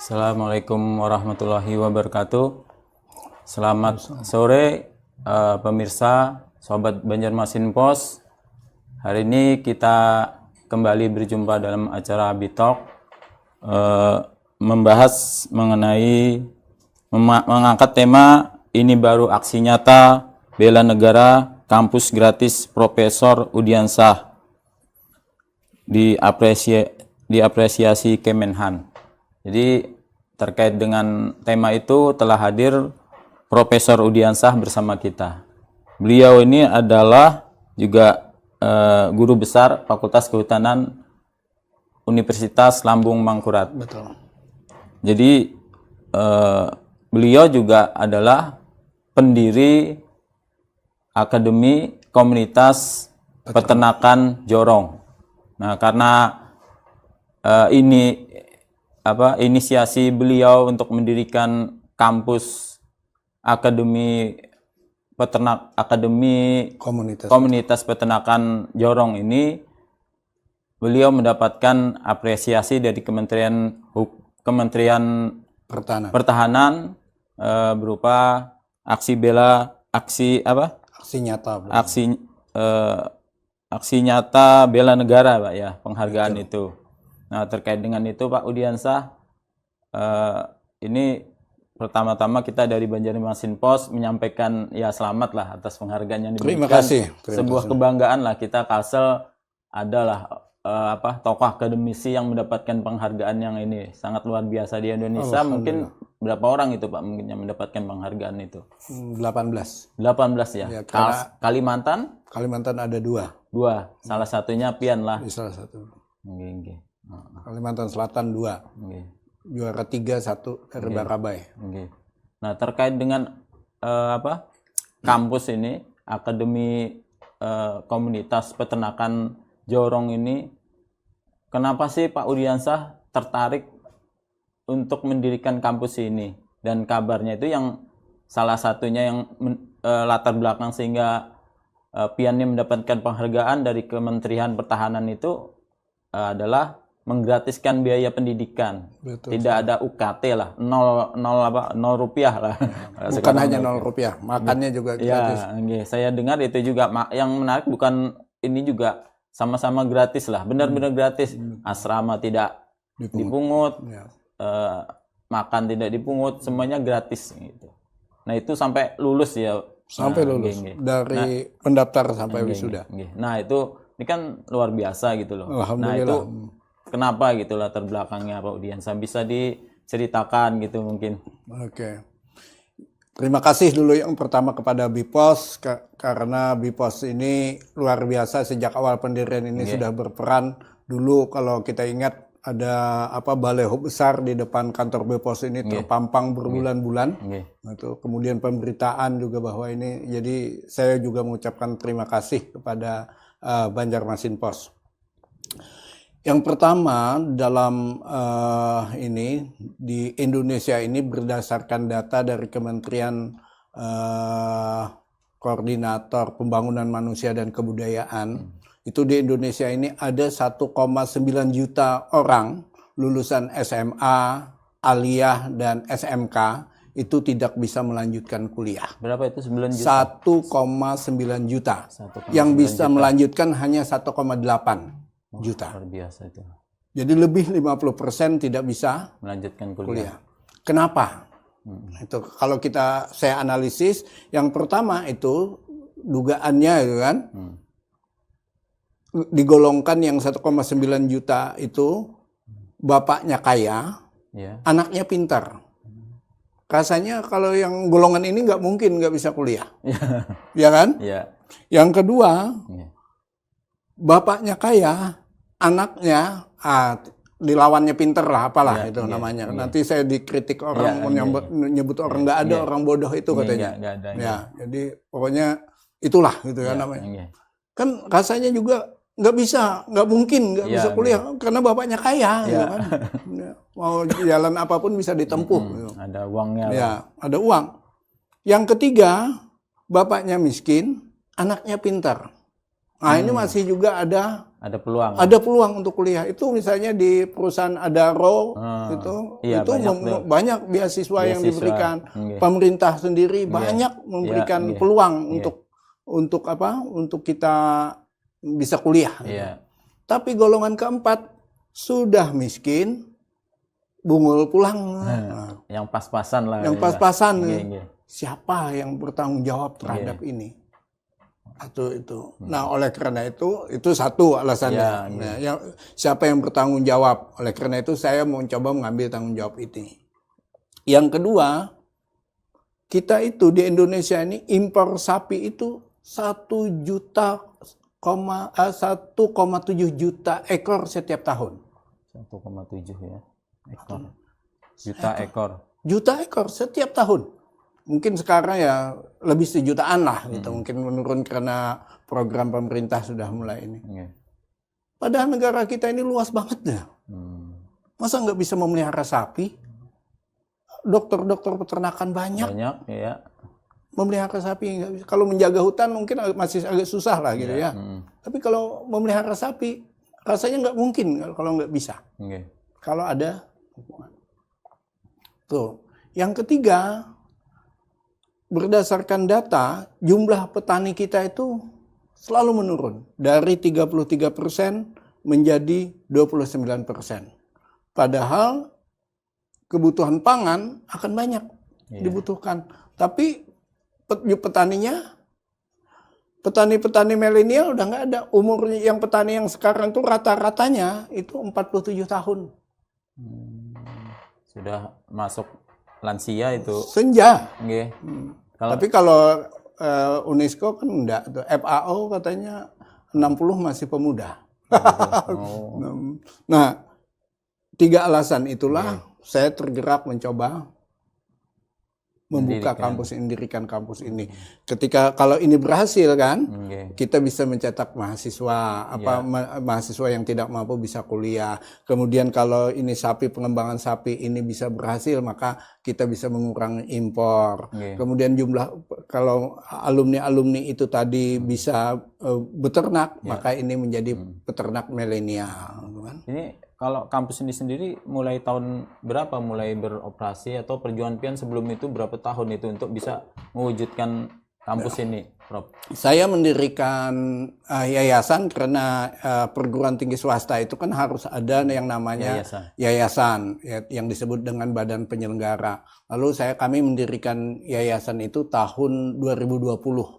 Assalamualaikum warahmatullahi wabarakatuh. Selamat sore pemirsa, sobat Banjarmasin Pos. Hari ini kita kembali berjumpa dalam acara Bitalk, membahas mengenai mengangkat tema ini baru aksi nyata bela negara kampus gratis Profesor Udiansah diapresiasi Kemenhan. Jadi terkait dengan tema itu telah hadir Profesor Udiansah bersama kita. Beliau ini adalah juga guru besar Fakultas Kehutanan Universitas Lambung Mangkurat. Betul. Jadi beliau juga adalah pendiri Akademi Komunitas Peternakan Jorong. Nah, karena inisiasi beliau untuk mendirikan kampus Akademi Komunitas Peternakan Jorong ini, beliau mendapatkan apresiasi dari Kementerian Pertahanan berupa aksi nyata bela negara, Pak ya, penghargaan. Betul. Itu. Nah, terkait dengan itu Pak Udiansah, ini pertama-tama kita dari Banjarmasin Pos menyampaikan ya selamat lah atas penghargaan yang diberikan. Terima kasih. Sebuah kebanggaan lah kita Kalsel adalah tokoh akademisi yang mendapatkan penghargaan yang ini sangat luar biasa di Indonesia. Mungkin berapa orang itu Pak mungkin yang mendapatkan penghargaan itu? 18 ya. Kalimantan ada dua. Salah satunya Pian lah. Salah satu. Okay. Kalimantan Selatan 2. Juara 3 1 dari Barabai. Nah, terkait dengan kampus ini, Akademi Komunitas Peternakan Jorong ini, kenapa sih Pak Udiansah tertarik untuk mendirikan kampus ini? Dan kabarnya itu yang salah satunya yang latar belakang sehingga Piannya mendapatkan penghargaan dari Kementerian Pertahanan itu adalah menggratiskan biaya pendidikan. Betul, tidak ada UKT lah, nol rupiah lah. Bukan hanya 0 rupiah, makannya juga gratis. Ya, saya dengar itu juga yang menarik, bukan ini juga sama-sama gratis lah, benar-benar gratis. Asrama tidak dipungut, makan tidak dipungut, semuanya gratis gitu. Nah, itu sampai lulus ya. Sampai lulus dari pendaftar sampai wisuda. Nah, itu ini kan luar biasa gitu loh. Nah, itu kenapa gitu latar belakangnya Pak Udiansah, bisa diceritakan gitu mungkin. Oke. Terima kasih dulu yang pertama kepada BIPOS karena BIPOS ini luar biasa sejak awal pendirian ini sudah berperan. Dulu kalau kita ingat ada baleho besar di depan kantor BIPOS ini terpampang berbulan-bulan. Itu kemudian pemberitaan juga bahwa ini, jadi saya juga mengucapkan terima kasih kepada Banjarmasin Pos. Yang pertama dalam ini di Indonesia ini berdasarkan data dari Kementerian Koordinator Pembangunan Manusia dan Kebudayaan, itu di Indonesia ini ada 1,9 juta orang lulusan SMA, aliyah dan SMK itu tidak bisa melanjutkan kuliah. Berapa itu 9 juta? 1,9 juta. Yang bisa melanjutkan hanya 1,8 juta. Luar biasa itu. Jadi lebih 50% tidak bisa melanjutkan kuliah. Kenapa? Itu kalau saya analisis, yang pertama itu dugaannya itu kan, digolongkan yang 1,9 juta itu bapaknya kaya, anaknya pintar. Rasanya kalau yang golongan ini nggak mungkin nggak bisa kuliah, ya kan? Yang kedua, bapaknya kaya, anaknya dilawannya pinter lah, apalah itu namanya. Nanti saya dikritik orang menyebut orang nggak ada orang bodoh itu katanya. Jadi pokoknya itulah gitu ya namanya. Kan rasanya juga nggak mungkin nggak bisa kuliah karena bapaknya kaya, gitu kan. Mau jalan apapun bisa ditempuh. Gitu. Ada uangnya. Ada uang. Yang ketiga, bapaknya miskin, anaknya pintar. Nah, ini masih juga ada peluang. Ada peluang untuk kuliah. Itu misalnya di perusahaan Adaro itu banyak beasiswa yang diberikan. Pemerintah sendiri banyak memberikan peluang untuk apa? Untuk kita bisa kuliah. Tapi golongan keempat sudah miskin, bungul pulang. Yang pas-pasan lah. Yang pas-pasan. Siapa yang bertanggung jawab terhadap ini? Atau itu. Nah, oleh karena itu satu alasannya. Nah, siapa yang bertanggung jawab? Oleh karena itu saya mau coba mengambil tanggung jawab ini. Yang kedua, kita itu di Indonesia ini impor sapi itu 1,7 juta ekor setiap tahun. 1,7 ya ekor. Juta ekor setiap tahun. Mungkin sekarang ya lebih 1 jutaan lah gitu. Mungkin menurun karena program pemerintah sudah mulai ini. Padahal negara kita ini luas banget ya. Masa nggak bisa memelihara sapi? Dokter-dokter peternakan banyak ya. Memelihara sapi nggak bisa. Kalau menjaga hutan mungkin masih agak susah lah gitu ya. Tapi kalau memelihara sapi rasanya nggak mungkin kalau nggak bisa. Kalau ada. Tuh. Yang ketiga, berdasarkan data, jumlah petani kita itu selalu menurun. Dari 33% menjadi 29%. Padahal kebutuhan pangan akan banyak dibutuhkan. Tapi petani milenial udah nggak ada. Umurnya yang petani yang sekarang tuh rata-ratanya itu 47 tahun. Sudah masuk lansia itu. Senja. Tapi kalau UNESCO kan enggak, FAO katanya 60 masih pemuda. Nah, 3 alasan itulah saya tergerak mencoba membuka mendirikan kampus ini. Ketika kalau ini berhasil kan, kita bisa mencetak mahasiswa, mahasiswa yang tidak mampu bisa kuliah. Kemudian kalau ini pengembangan sapi ini bisa berhasil, maka kita bisa mengurangi impor. Kemudian kalau alumni itu tadi bisa beternak, maka ini menjadi peternak milenial. Ini kalau kampus ini sendiri mulai tahun berapa mulai beroperasi, atau perjuangan Pian sebelum itu berapa tahun itu untuk bisa mewujudkan kampus ini, Prof? Saya mendirikan yayasan karena perguruan tinggi swasta itu kan harus ada yang namanya yayasan yang disebut dengan badan penyelenggara. Lalu kami mendirikan yayasan itu tahun 2020,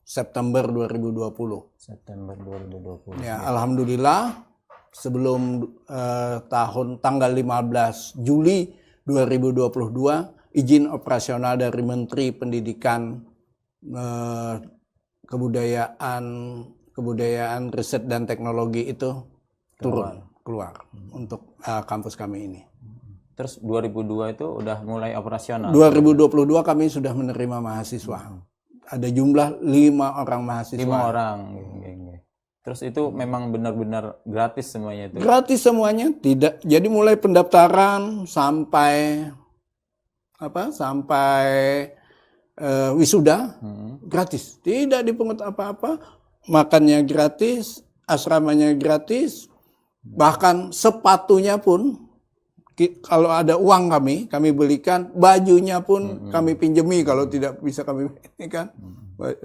September 2020. September 2020. Ya, alhamdulillah. Sebelum tanggal 15 Juli 2022, izin operasional dari Menteri Pendidikan, Kebudayaan, Riset dan Teknologi itu keluar untuk kampus kami ini. Terus 2002 itu udah mulai operasional? 2022 kami sudah menerima mahasiswa. Ada jumlah 5 orang mahasiswa. 5 orang. Terus itu memang benar-benar gratis semuanya itu? Gratis semuanya, tidak. Jadi mulai pendaftaran sampai wisuda gratis. Tidak dipungut apa-apa. Makannya gratis, asramanya gratis. Bahkan sepatunya pun kalau ada uang kami belikan, bajunya pun kami pinjemi kalau tidak bisa kami belikan.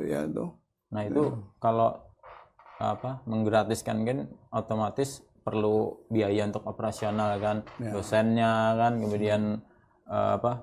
Ya itu. Nah, itu kalau menggratiskan kan otomatis perlu biaya untuk operasional kan, dosennya kan, kemudian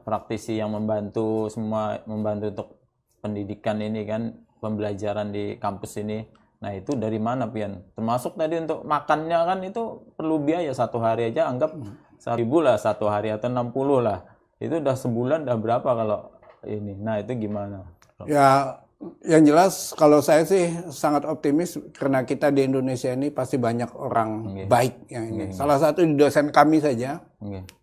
praktisi yang membantu untuk pendidikan ini kan, pembelajaran di kampus ini. Nah, itu dari mana, Pian? Termasuk tadi untuk makannya kan itu perlu biaya, 1 hari aja anggap 1.000 lah 1 hari, atau 60 lah. Itu udah sebulan udah berapa kalau ini. Nah, itu gimana? Ya, yang jelas kalau saya sih sangat optimis karena kita di Indonesia ini pasti banyak orang baik yang ini. Salah satu di dosen kami saja,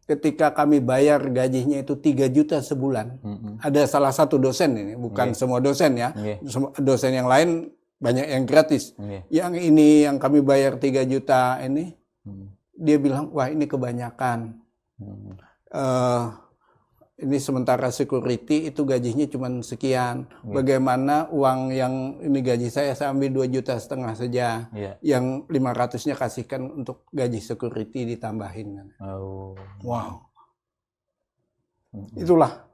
ketika kami bayar gajinya itu 3 juta sebulan. Ada salah satu dosen ini, bukan semua dosen ya. Dosen yang lain banyak yang gratis. Yang ini yang kami bayar 3 juta ini, dia bilang, wah ini kebanyakan. ini sementara security itu gajinya cuma sekian. Bagaimana uang yang ini gaji saya ambil 2,5 juta saja. Yang 500-nya kasihkan untuk gaji security ditambahin. Oh. Wow. Itulah.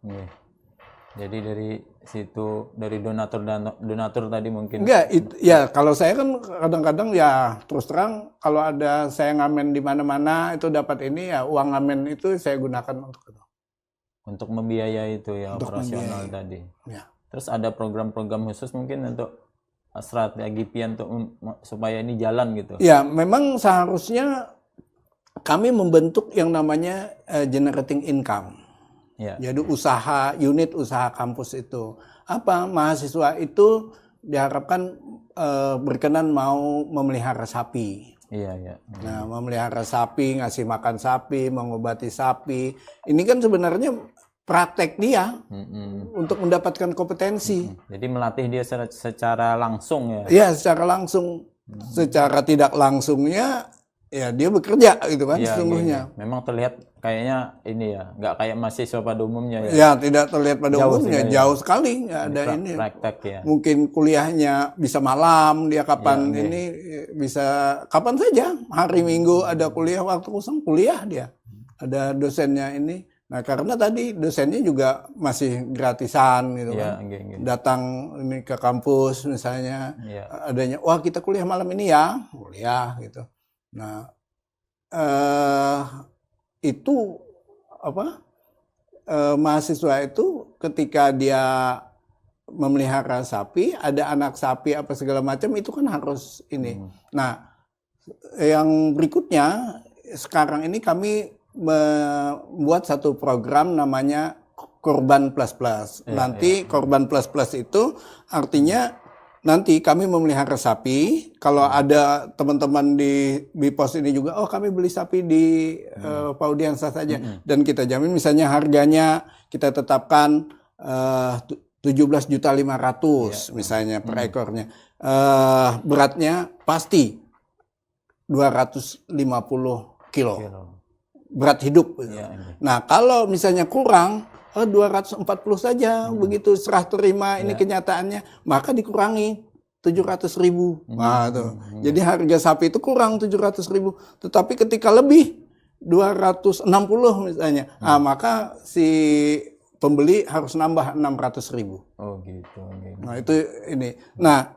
Jadi dari situ, dari donatur tadi mungkin. Enggak, ya kalau saya kan kadang-kadang ya terus terang kalau ada saya ngamen di mana-mana itu dapat ini ya uang ngamen itu saya gunakan untuk itu. Untuk membiayai itu ya, untuk operasional tadi. Ya. Terus ada program-program khusus mungkin untuk strategi pian untuk supaya ini jalan gitu. Ya, memang seharusnya kami membentuk yang namanya generating income. Ya. Jadi unit usaha kampus itu. Apa? Mahasiswa itu diharapkan berkenan mau memelihara sapi. Iya. Nah, memelihara sapi, ngasih makan sapi, mengobati sapi. Ini kan sebenarnya praktek dia untuk mendapatkan kompetensi. Jadi melatih dia secara langsung ya? Iya, secara langsung. Secara tidak langsungnya, ya dia bekerja gitu kan sesungguhnya. Memang terlihat kayaknya ini ya, nggak kayak mahasiswa pada umumnya ya? Ya, tidak terlihat pada umumnya. Jauh sekali, nggak ada ini. Praktek ya? Mungkin kuliahnya bisa malam, dia kapan ini bisa, kapan saja. Hari Minggu ada kuliah, waktu kosong kuliah dia. Ada dosennya ini. Nah, karena tadi dosennya juga masih gratisan gitu kan. Datang ini ke kampus misalnya, adanya, wah kita kuliah malam ini ya, kuliah gitu. Nah, itu apa? Mahasiswa itu ketika dia memelihara sapi, ada anak sapi apa segala macam itu kan harus ini. Nah, yang berikutnya sekarang ini kami membuat satu program namanya Korban Plus Plus. Nanti Korban Plus Plus itu artinya nanti kami memelihara sapi. Kalau ada teman-teman di BIPOS ini juga, oh kami beli sapi di Paudiansa saja. Dan kita jamin misalnya harganya kita tetapkan 17,5 juta misalnya per ekornya. Beratnya pasti 250 kilo. Berat hidup. Nah kalau misalnya kurang, 240 saja, begitu serah terima ini kenyataannya, maka dikurangi 700.000. Nah, tuh. Jadi harga sapi itu kurang 700.000. Tetapi ketika lebih 260 misalnya, maka si pembeli harus nambah 600.000. Oh gitu. Nah itu ini. Nah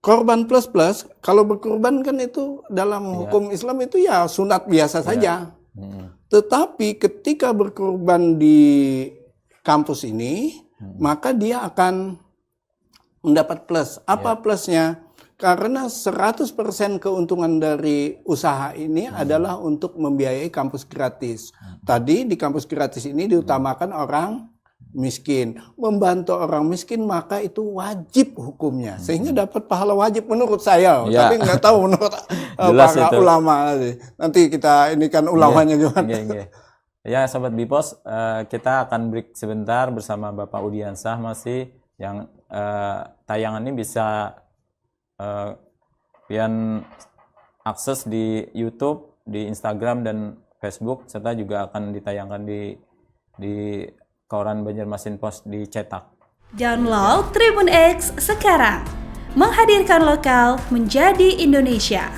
korban plus plus, kalau berkorban kan itu dalam hukum Islam itu ya sunat biasa saja. Tetapi ketika berkorban di kampus ini, maka dia akan mendapat plus. Apa plusnya? Karena 100% keuntungan dari usaha ini adalah untuk membiayai kampus gratis. Tadi di kampus gratis ini diutamakan orang miskin. Membantu orang miskin maka itu wajib hukumnya. Sehingga dapat pahala wajib menurut saya. Tapi nggak tahu menurut para ulama. Nanti kita ini kan ulamanya gimana. Ya Sobat BIPOS, kita akan break sebentar bersama Bapak Udiansah masih yang tayangan ini bisa pian akses di YouTube, di Instagram dan Facebook, serta juga akan ditayangkan di koran Banjarmasin Post dicetak. Download Tribun X sekarang, menghadirkan lokal menjadi Indonesia.